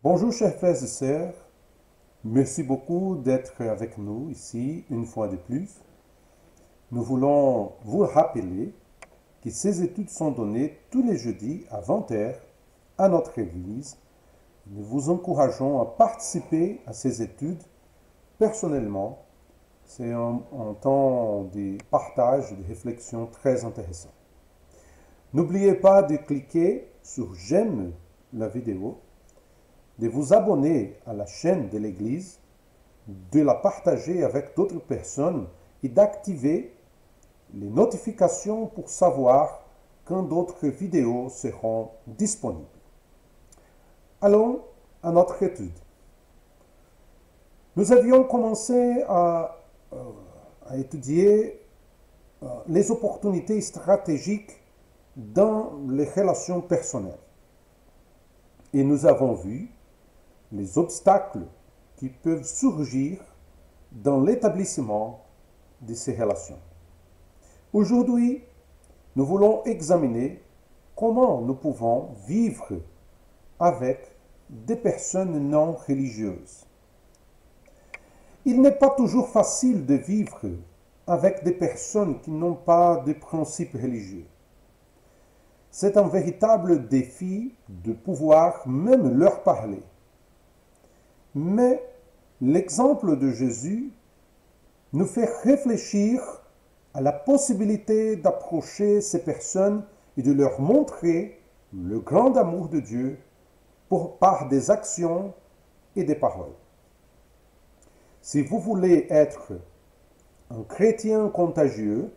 Bonjour chers frères et sœurs, merci beaucoup d'être avec nous ici une fois de plus. Nous voulons vous rappeler que ces études sont données tous les jeudis à 20 heures à notre église. Nous vous encourageons à participer à ces études personnellement. C'est un temps de partage, de réflexion très intéressant. N'oubliez pas de cliquer sur j'aime la vidéo, de vous abonner à la chaîne de l'église, de la partager avec d'autres personnes et d'activer les notifications pour savoir quand d'autres vidéos seront disponibles. Allons à notre étude. Nous avions commencé à étudier les opportunités stratégiques dans les relations personnelles. Et nous avons vu les obstacles qui peuvent surgir dans l'établissement de ces relations. Aujourd'hui, nous voulons examiner comment nous pouvons vivre avec des personnes non religieuses. Il n'est pas toujours facile de vivre avec des personnes qui n'ont pas de principes religieux. C'est un véritable défi de pouvoir même leur parler. Mais l'exemple de Jésus nous fait réfléchir à la possibilité d'approcher ces personnes et de leur montrer le grand amour de Dieu par des actions et des paroles. Si vous voulez être un chrétien contagieux,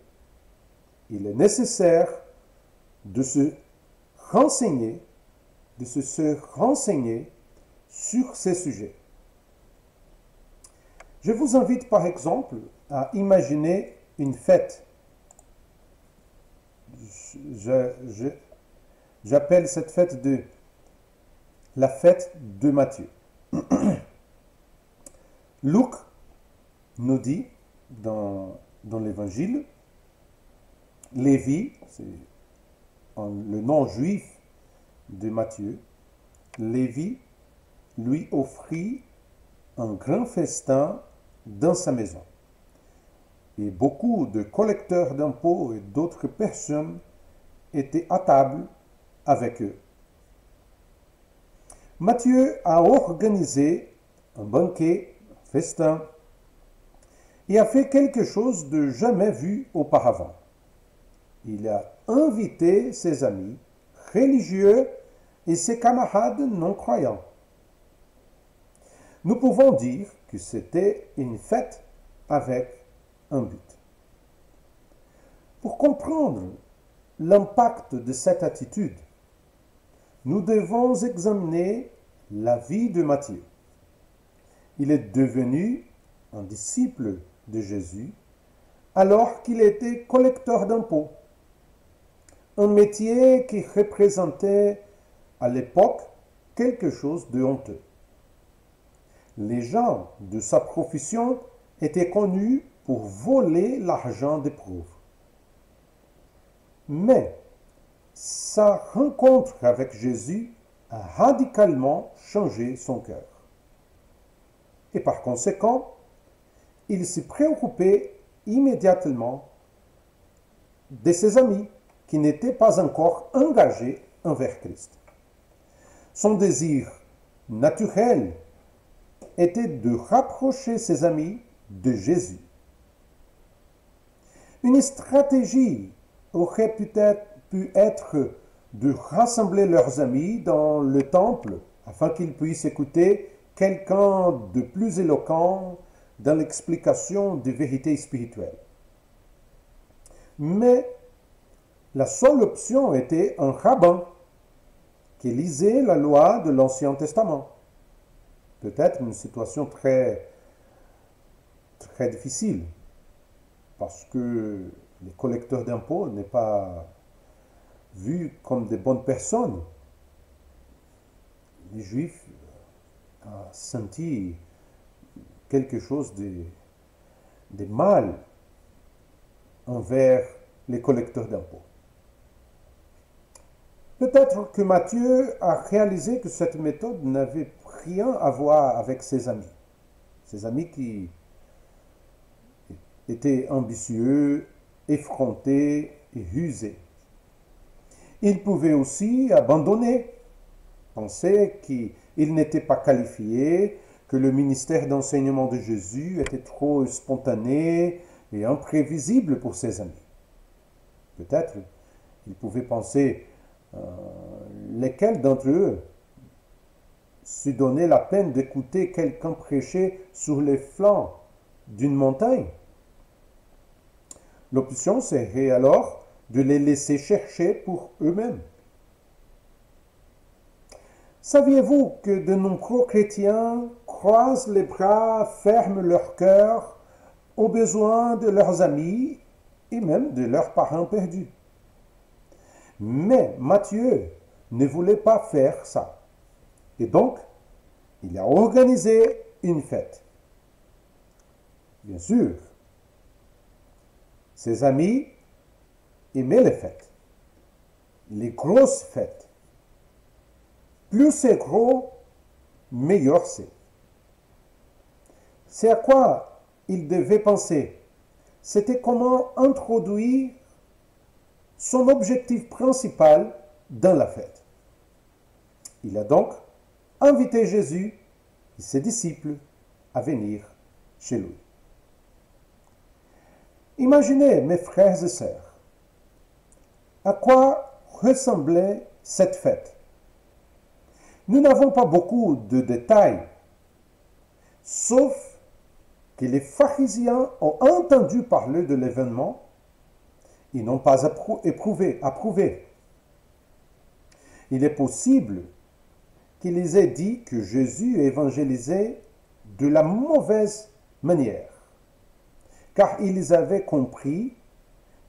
il est nécessaire de se renseigner, sur ces sujets. Je vous invite par exemple à imaginer une fête. J'appelle cette fête la fête de Matthieu. Luc nous dit dans l'évangile, Lévi, c'est le nom juif de Matthieu, Lévi lui offrit un grand festin dans sa maison. Et beaucoup de collecteurs d'impôts et d'autres personnes étaient à table avec eux. Matthieu a organisé un banquet, un festin, et a fait quelque chose de jamais vu auparavant. Il a invité ses amis religieux et ses camarades non-croyants. Nous pouvons dire que c'était une fête avec un but. Pour comprendre l'impact de cette attitude, nous devons examiner la vie de Matthieu. Il est devenu un disciple de Jésus alors qu'il était collecteur d'impôts, un métier qui représentait à l'époque quelque chose de honteux. Les gens de sa profession étaient connus pour voler l'argent des pauvres. Mais sa rencontre avec Jésus a radicalement changé son cœur. Et par conséquent, il s'est préoccupé immédiatement de ses amis qui n'étaient pas encore engagés envers Christ. Son désir naturel était de rapprocher ses amis de Jésus. Une stratégie aurait peut-être pu être de rassembler leurs amis dans le temple afin qu'ils puissent écouter quelqu'un de plus éloquent dans l'explication des vérités spirituelles. Mais la seule option était un rabbin qui lisait la loi de l'Ancien Testament. Peut-être une situation très difficile, parce que les collecteurs d'impôts n'est pas vus comme des bonnes personnes. Les Juifs ont senti quelque chose de mal envers les collecteurs d'impôts. Peut-être que Matthieu a réalisé que cette méthode n'avait rien à voir avec ses amis. Ses amis qui étaient ambitieux, effrontés et rusés. Il pouvait aussi abandonner, penser qu'il n'était pas qualifié, que le ministère d'enseignement de Jésus était trop spontané et imprévisible pour ses amis. Peut-être il pouvait penser lesquels d'entre eux se donnaient la peine d'écouter quelqu'un prêcher sur les flancs d'une montagne. L'option serait alors de les laisser chercher pour eux-mêmes. Saviez-vous que de nombreux chrétiens croisent les bras, ferment leur cœur aux besoins de leurs amis et même de leurs parents perdus? Mais Matthieu ne voulait pas faire ça. Et donc, il a organisé une fête. Bien sûr, ses amis aimaient les fêtes, les grosses fêtes. Plus c'est gros, meilleur c'est. C'est à quoi il devait penser. C'était comment introduire son objectif principal dans la fête. Il a donc invité Jésus et ses disciples à venir chez lui. Imaginez, mes frères et sœurs, à quoi ressemblait cette fête. Nous n'avons pas beaucoup de détails, sauf que les pharisiens ont entendu parler de l'événement. Ils n'ont pas approuvé. Il est possible qu'ils aient dit que Jésus évangélisait de la mauvaise manière, car ils avaient compris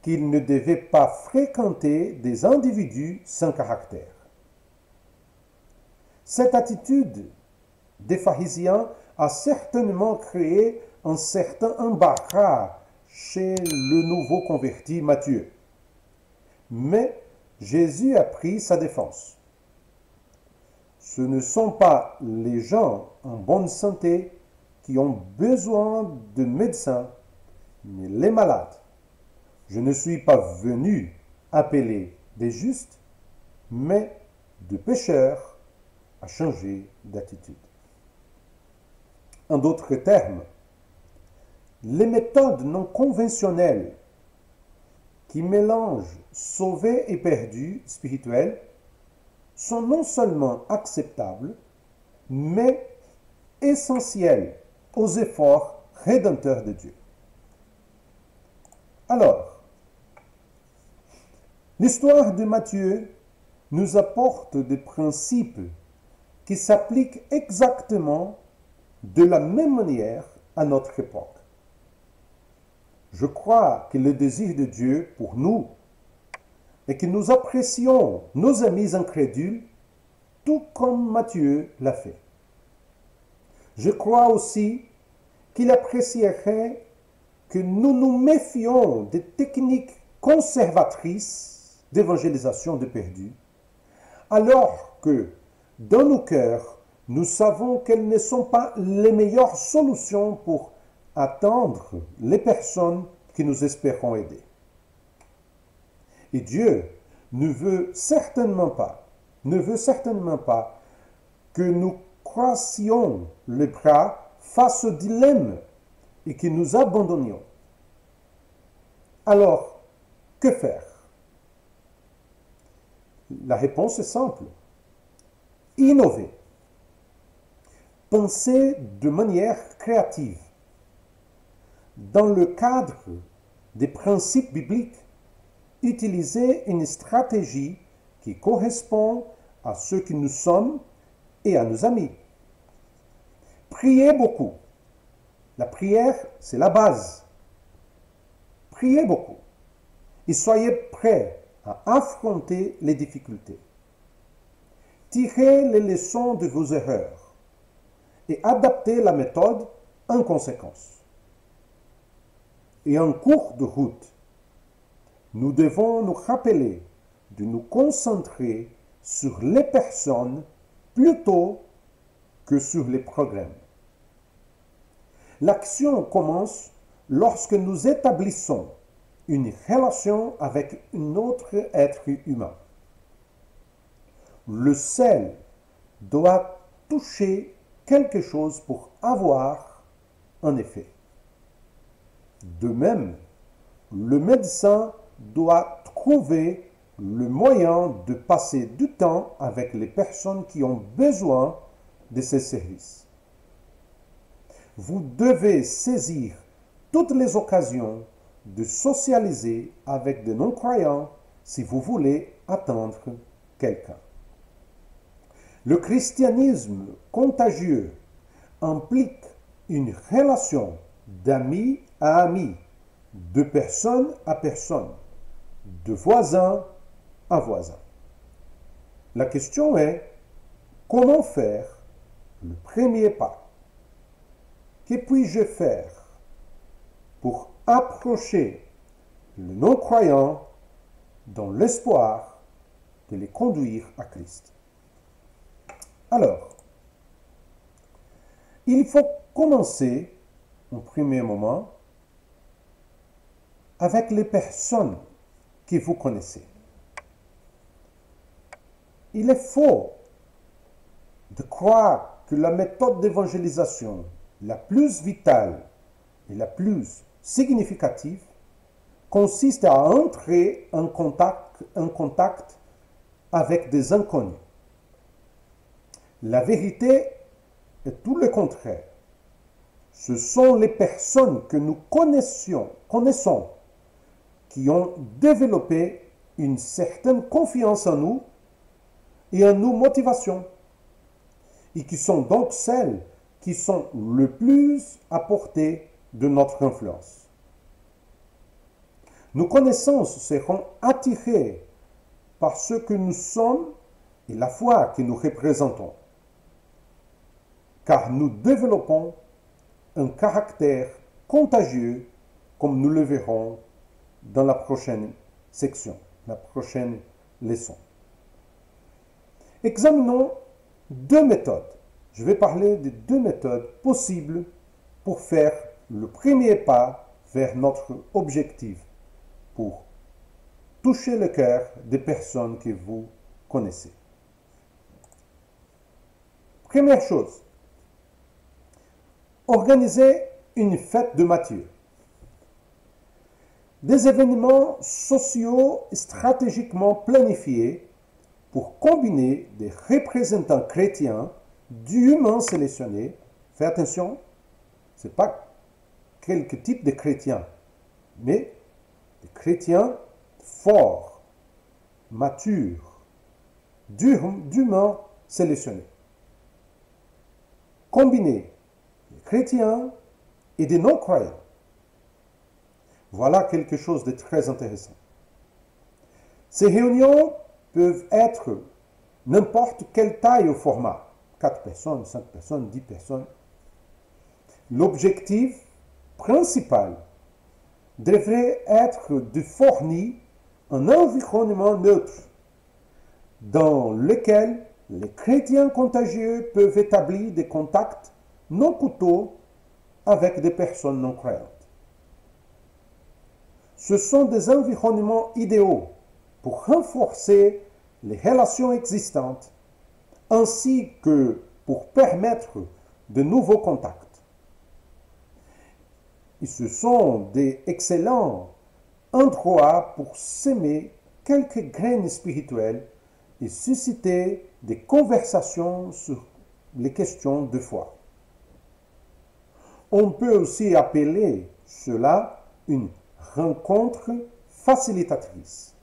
qu'ils ne devaient pas fréquenter des individus sans caractère. Cette attitude des pharisiens a certainement créé un certain embarras chez le nouveau converti Matthieu. Mais Jésus a pris sa défense. Ce ne sont pas les gens en bonne santé qui ont besoin de médecins, mais les malades. Je ne suis pas venu appeler des justes, mais de pécheurs à changer d'attitude. En d'autres termes, les méthodes non conventionnelles qui mélangent sauvés et perdus spirituels sont non seulement acceptables, mais essentielles aux efforts rédempteurs de Dieu. Alors, l'histoire de Matthieu nous apporte des principes qui s'appliquent exactement de la même manière à notre époque. Je crois que le désir de Dieu pour nous est que nous apprécions nos amis incrédules tout comme Matthieu l'a fait. Je crois aussi qu'il apprécierait que nous nous méfions des techniques conservatrices d'évangélisation des perdus, alors que dans nos cœurs, nous savons qu'elles ne sont pas les meilleures solutions pour atteindre les personnes que nous espérons aider. Et Dieu ne veut certainement pas que nous croissions les bras face au dilemme et que nous abandonnions. Alors, que faire? La réponse est simple. Innover. Penser de manière créative. Dans le cadre des principes bibliques, utiliser une stratégie qui correspond à ce que nous sommes et à nos amis. Priez beaucoup. La prière, c'est la base. Priez beaucoup et soyez prêts à affronter les difficultés. Tirez les leçons de vos erreurs et adaptez la méthode en conséquence. Et en cours de route, nous devons nous rappeler de nous concentrer sur les personnes plutôt que sur les programmes. L'action commence lorsque nous établissons une relation avec un autre être humain. Le sel doit toucher quelque chose pour avoir un effet. De même, le médecin doit trouver le moyen de passer du temps avec les personnes qui ont besoin de ces services. Vous devez saisir toutes les occasions de socialiser avec des non-croyants si vous voulez atteindre quelqu'un. Le christianisme contagieux implique une relation d'ami à ami, de personne à personne, de voisin à voisin. La question est, comment faire le premier pas? Que puis-je faire pour approcher le non-croyant dans l'espoir de les conduire à Christ? Alors, il faut commencer, au premier moment, avec les personnes que vous connaissez. Il est faux de croire que la méthode d'évangélisation la plus vitale et la plus significative consiste à entrer en contact avec des inconnus. La vérité est tout le contraire. Ce sont les personnes que nous connaissons qui ont développé une certaine confiance en nous et en nos motivations, et qui sont donc celles qui sont le plus à portée de notre influence. Nos connaissances seront attirées par ce que nous sommes et la foi que nous représentons, car nous développons un caractère contagieux, comme nous le verrons dans la prochaine section, la prochaine leçon. Examinons deux méthodes. Je vais parler de deux méthodes possibles pour faire le premier pas vers notre objectif, pour toucher le cœur des personnes que vous connaissez. Première chose, organisez une fête de Matthieu. Des événements sociaux stratégiquement planifiés pour combiner des représentants chrétiens dûment sélectionnés. Faites attention, ce n'est pas quelque type de chrétiens, mais des chrétiens forts, matures, dûment sélectionnés. Combiner des chrétiens et des non-croyants. Voilà quelque chose de très intéressant. Ces réunions peuvent être n'importe quelle taille ou format. 4 personnes, 5 personnes, 10 personnes. L'objectif principal devrait être de fournir un environnement neutre dans lequel les chrétiens contagieux peuvent établir des contacts non coûteux avec des personnes non croyantes. Ce sont des environnements idéaux pour renforcer les relations existantes ainsi que pour permettre de nouveaux contacts. Et ce sont des excellents endroits pour s'aimer quelques graines spirituelles et susciter des conversations sur les questions de foi. On peut aussi appeler cela une rencontre facilitatrice.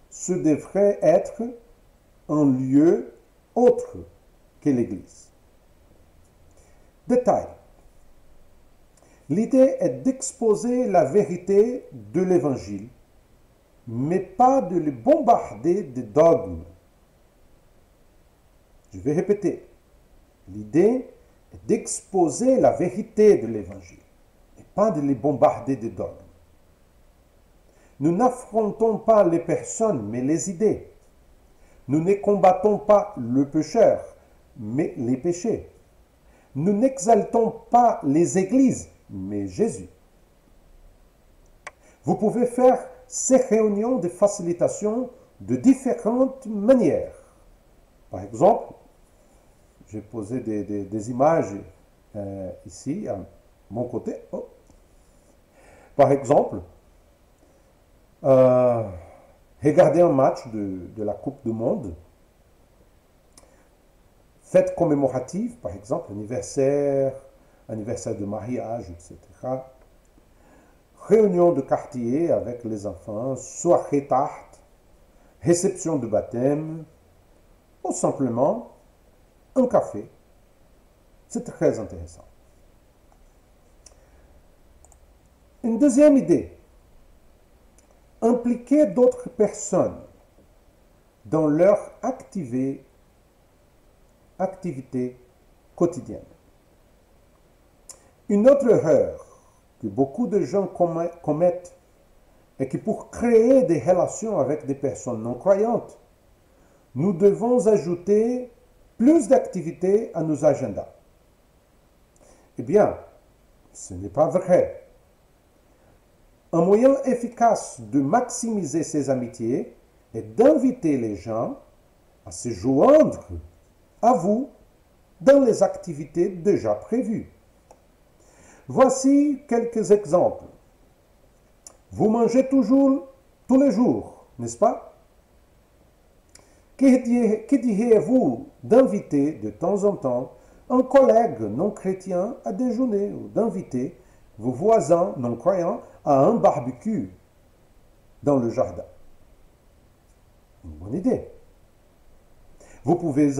Ce devrait être un lieu autre que l'Église. Détail. L'idée est d'exposer la vérité de l'Évangile, mais pas de le bombarder de dogmes. Je vais répéter. L'idée est d'exposer la vérité de l'Évangile, et pas de les bombarder de dogmes. Nous n'affrontons pas les personnes, mais les idées. Nous ne combattons pas le pécheur, mais les péchés. Nous n'exaltons pas les églises, mais Jésus. Vous pouvez faire ces réunions de facilitation de différentes manières. Par exemple, j'ai posé des images ici, à mon côté. Oh. Par exemple, regardez un match de la Coupe du Monde, fête commémorative, par exemple, anniversaire de mariage, etc. Réunion de quartier avec les enfants, soirée tarte, réception de baptême, ou simplement un café. C'est très intéressant. Une deuxième idée, impliquer d'autres personnes dans leur activité quotidienne. Une autre erreur que beaucoup de gens commettent est que pour créer des relations avec des personnes non croyantes, nous devons ajouter plus d'activités à nos agendas. Eh bien, ce n'est pas vrai. Un moyen efficace de maximiser ces amitiés est d'inviter les gens à se joindre à vous dans les activités déjà prévues. Voici quelques exemples. Vous mangez toujours, tous les jours, n'est-ce pas? Que diriez-vous d'inviter de temps en temps un collègue non chrétien à déjeuner ou d'inviter vos voisins non croyants à un barbecue dans le jardin? Une bonne idée. Vous pouvez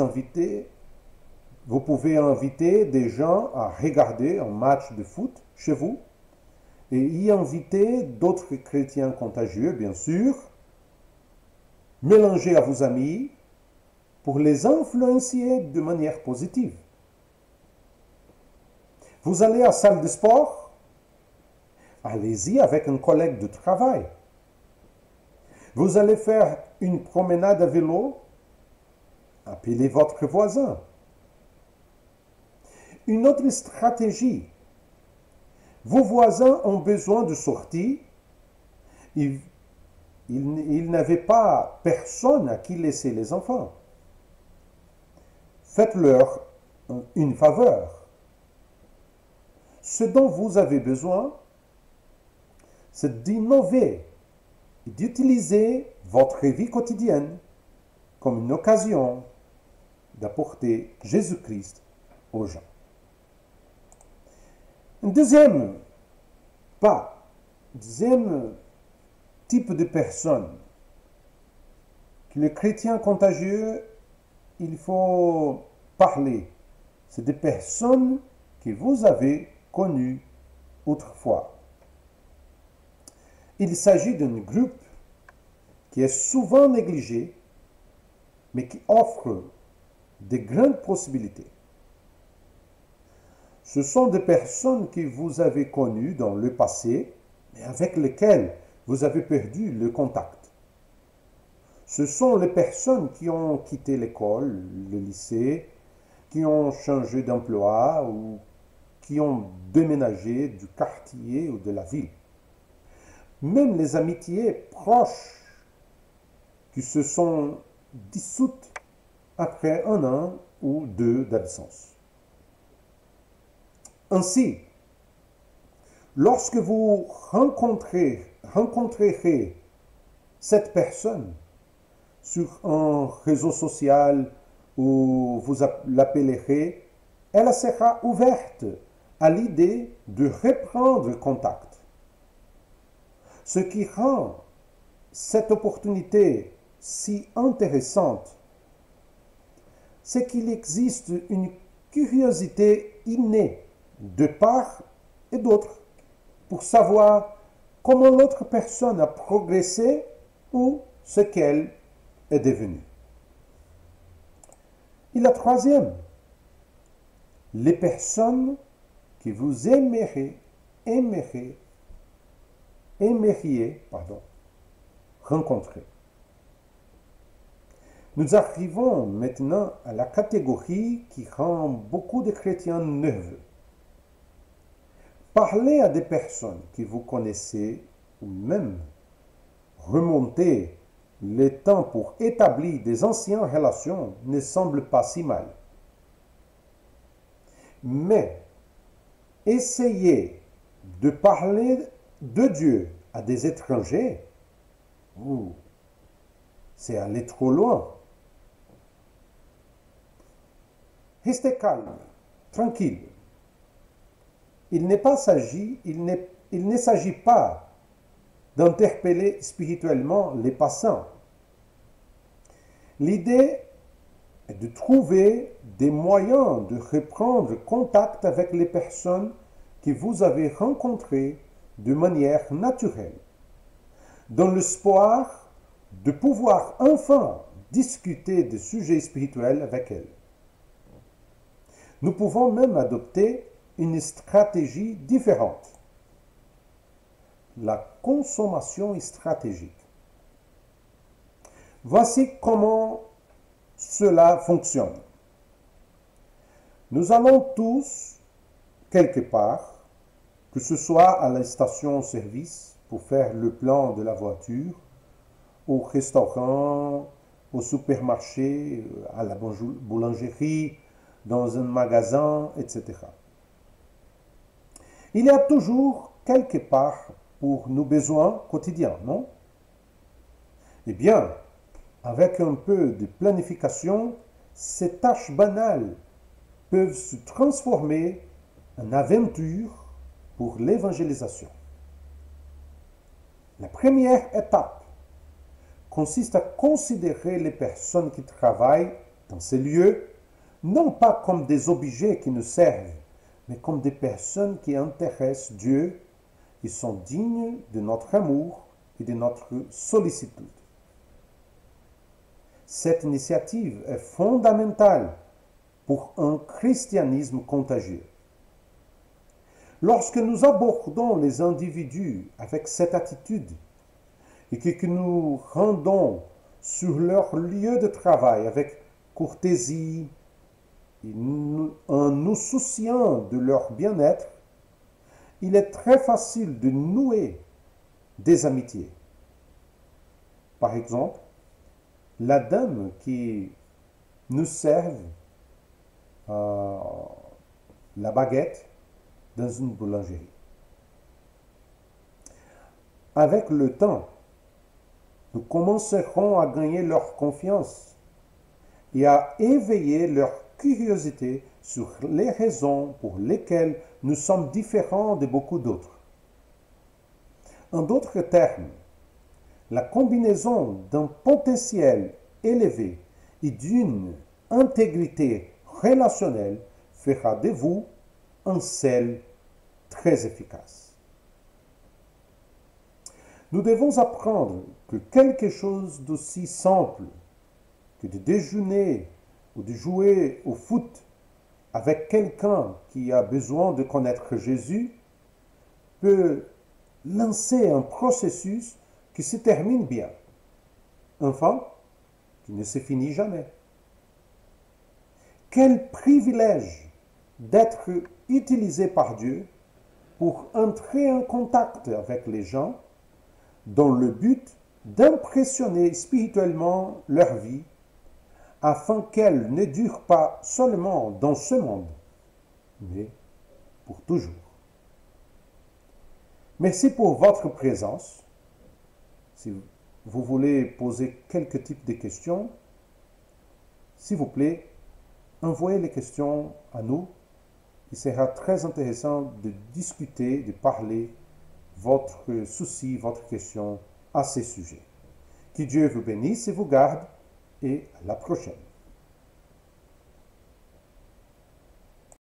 inviter des gens à regarder un match de foot chez vous et y inviter d'autres chrétiens contagieux, bien sûr, mélanger à vos amis pour les influencer de manière positive. Vous allez à la salle de sport? Allez-y avec un collègue de travail. Vous allez faire une promenade à vélo? Appelez votre voisin. Une autre stratégie. Vos voisins ont besoin de sortie. Ils n'avaient pas personne à qui laisser les enfants. Faites-leur une faveur. Ce dont vous avez besoin, c'est d'innover et d'utiliser votre vie quotidienne comme une occasion d'apporter Jésus-Christ aux gens. Un deuxième type de personne que les chrétiens contagieux, il faut parler. C'est des personnes que vous avez connues autrefois. Il s'agit d'un groupe qui est souvent négligé, mais qui offre de grandes possibilités. Ce sont des personnes que vous avez connues dans le passé, mais avec lesquelles vous avez perdu le contact. Ce sont les personnes qui ont quitté l'école, le lycée, qui ont changé d'emploi ou qui ont déménagé du quartier ou de la ville. Même les amitiés proches qui se sont dissoutes après 1 an ou 2 d'absence. Ainsi, lorsque vous rencontrerez cette personne sur un réseau social ou vous l'appellerez, elle sera ouverte à l'idée de reprendre contact. Ce qui rend cette opportunité si intéressante, c'est qu'il existe une curiosité innée de part et d'autre pour savoir comment l'autre personne a progressé ou ce qu'elle est devenue. Et la troisième, les personnes que vous aimeriez rencontrer. Nous arrivons maintenant à la catégorie qui rend beaucoup de chrétiens nerveux. Parler à des personnes que vous connaissez ou même remonter le temps pour établir des anciennes relations ne semble pas si mal. Mais essayer de parler de Dieu à des étrangers, c'est aller trop loin. Restez calme, tranquille. Il ne s'agit pas d'interpeller spirituellement les passants. L'idée est de trouver des moyens de reprendre contact avec les personnes que vous avez rencontrées de manière naturelle, dans l'espoir de pouvoir enfin discuter de sujets spirituels avec elles. Nous pouvons même adopter une stratégie différente. La consommation stratégique. Voici comment cela fonctionne. Nous allons tous, quelque part, que ce soit à la station-service pour faire le plan de la voiture, au restaurant, au supermarché, à la boulangerie, dans un magasin, etc. Il y a toujours quelque part pour nos besoins quotidiens, non? Eh bien, avec un peu de planification, ces tâches banales peuvent se transformer en aventure pour l'évangélisation. La première étape consiste à considérer les personnes qui travaillent dans ces lieux non pas comme des objets qui nous servent, mais comme des personnes qui intéressent Dieu et sont dignes de notre amour et de notre sollicitude. Cette initiative est fondamentale pour un christianisme contagieux. Lorsque nous abordons les individus avec cette attitude et que nous rendons sur leur lieu de travail avec courtoisie, en nous souciant de leur bien-être, il est très facile de nouer des amitiés. Par exemple, la dame qui nous sert la baguette dans une boulangerie. Avec le temps, nous commencerons à gagner leur confiance et à éveiller leur curiosité sur les raisons pour lesquelles nous sommes différents de beaucoup d'autres. En d'autres termes, la combinaison d'un potentiel élevé et d'une intégrité relationnelle fera de vous un sel très efficace. Nous devons apprendre que quelque chose d'aussi simple que de déjeuner ou de jouer au foot avec quelqu'un qui a besoin de connaître Jésus peut lancer un processus qui se termine bien, enfin, qui ne se finit jamais. Quel privilège d'être utilisé par Dieu pour entrer en contact avec les gens dans le but d'impressionner spirituellement leur vie afin qu'elle ne dure pas seulement dans ce monde, mais pour toujours. Merci pour votre présence. Si vous voulez poser quelques types de questions, s'il vous plaît, envoyez les questions à nous. Il sera très intéressant de discuter, de parler votre souci, votre question à ces sujets. Que Dieu vous bénisse et vous garde et à la prochaine.